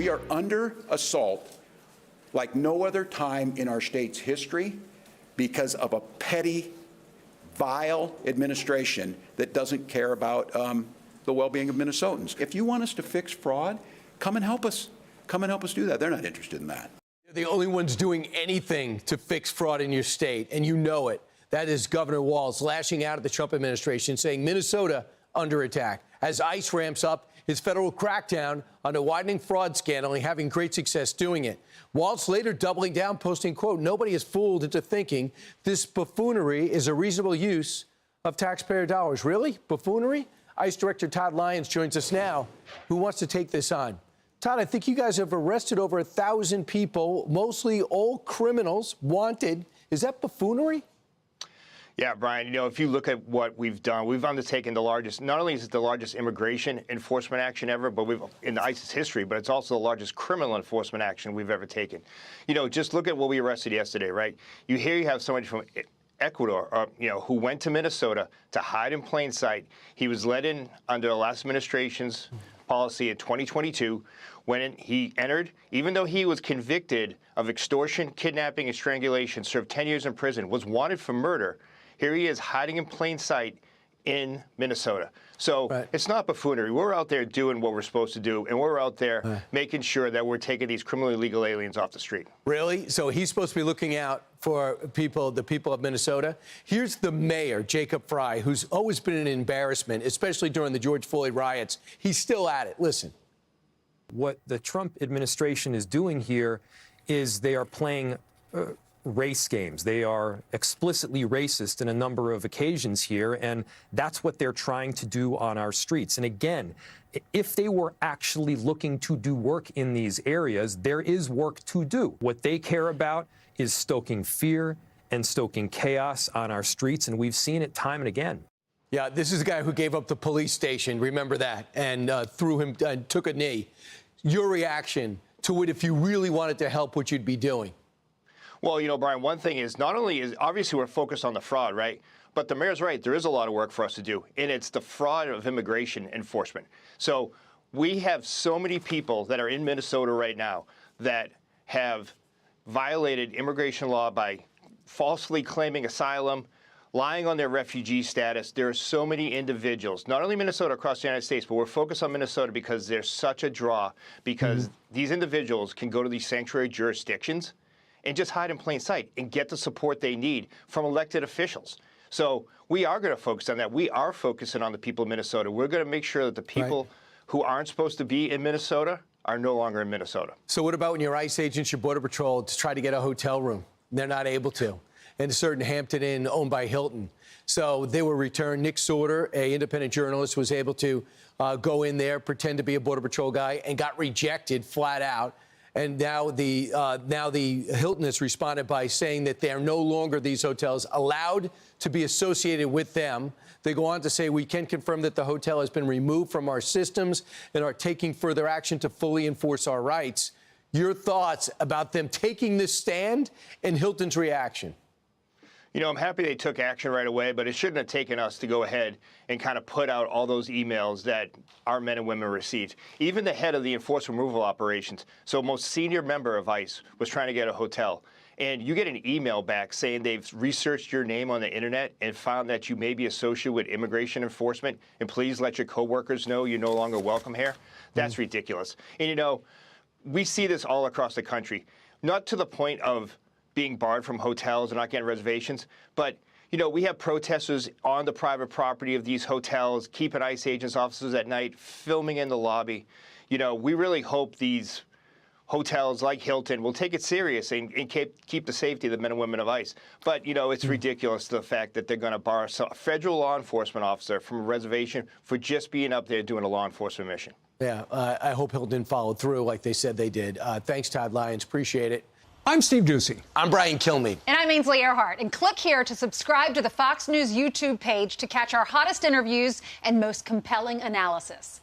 We are under assault like no other time in our state's history because of a petty, vile administration that doesn't care about the well-being of Minnesotans. If you want us to fix fraud, come and help us. Come and help us do that. They're not interested in that. They're the only ones doing anything to fix fraud in your state, and you know it. That is Governor Walz lashing out at the Trump administration, saying Minnesota under attack. As ICE ramps up his federal crackdown on a widening fraud scandal and having great success doing it. Walz later doubling down, posting, quote, "Nobody is fooled into thinking this buffoonery is a reasonable use of taxpayer dollars." Really? Buffoonery? ICE Director Todd Lyons joins us now, who wants to take this on. Todd, I think you guys have arrested over 1,000 people, mostly all criminals, wanted. Is that buffoonery? Yeah, Brian, you know, if you look at what we've done, we've undertaken the largest, not only is it the largest immigration enforcement action ever, but we've in the ICE's history, but it's also the largest criminal enforcement action we've ever taken. You know, just look at what we arrested yesterday, right? You have somebody from Ecuador, who went to Minnesota to hide in plain sight. He was let in under the last administration's policy in 2022 when he entered, even though he was convicted of extortion, kidnapping, and strangulation, served 10 years in prison, was wanted for murder. Here he is hiding in plain sight in Minnesota. So It's not buffoonery. We're out there doing what we're supposed to do, and we're out there making sure that we're taking these criminally illegal aliens off the street. Really? So he's supposed to be looking out for the people of Minnesota? Here's the mayor, Jacob Fry, who's always been an embarrassment, especially during the George Floyd riots. He's still at it. Listen. What the Trump administration is doing here is they are playing race games. They are explicitly racist in a number of occasions here, and that's what they're trying to do on our streets. And again, if they were actually looking to do work in these areas, there is work to do. What they care about is stoking fear and stoking chaos on our streets, and we've seen it time and again. Yeah, this is the guy who gave up the police station, remember that, and took a knee. Your reaction to it, if you really wanted to help, what you'd be doing? Well, you know, Brian, one thing is not only is obviously we're focused on the fraud, right? But the mayor's right. There is a lot of work for us to do, and it's the fraud of immigration enforcement. So we have so many people that are in Minnesota right now that have violated immigration law by falsely claiming asylum, lying on their refugee status. There are so many individuals, not only Minnesota, across the United States, but we're focused on Minnesota because there's such a draw, because these individuals can go to these sanctuary jurisdictions and just hide in plain sight and get the support they need from elected officials. So we are going to focus on that. We are focusing on the people of Minnesota. We're going to make sure that the people who aren't supposed to be in Minnesota are no longer in Minnesota. So what about when your ICE agents, your Border Patrol, to try to get a hotel room? They're not able to. In a certain Hampton Inn owned by Hilton. So they were returned. Nick Sorter, an independent journalist, was able to go in there, pretend to be a Border Patrol guy, and got rejected flat out. And now the Hilton has responded by saying that they are no longer, these hotels, allowed to be associated with them. They go on to say, we can confirm that the hotel has been removed from our systems and are taking further action to fully enforce our rights. Your thoughts about them taking this stand and Hilton's reaction? You know, I'm happy they took action right away, but it shouldn't have taken us to go ahead and kind of put out all those emails that our men and women received. Even the head of the enforcement removal operations, so most senior member of ICE, was trying to get a hotel. And you get an email back saying they've researched your name on the internet and found that you may be associated with immigration enforcement, and please let your coworkers know you're no longer welcome here. That's ridiculous. And, you know, we see this all across the country, not to the point of being barred from hotels and not getting reservations. But, you know, we have protesters on the private property of these hotels, keeping ICE agents, officers at night, filming in the lobby. You know, we really hope these hotels like Hilton will take it serious and keep the safety of the men and women of ICE. But, you know, it's ridiculous, the fact that they're going to bar a federal law enforcement officer from a reservation for just being up there doing a law enforcement mission. Yeah, I hope Hilton followed through like they said they did. Thanks, Todd Lyons. Appreciate it. I'm Steve Ducey. I'm Brian Kilmeade. And I'm Ainsley Earhart. And click here to subscribe to the Fox News YouTube page to catch our hottest interviews and most compelling analysis.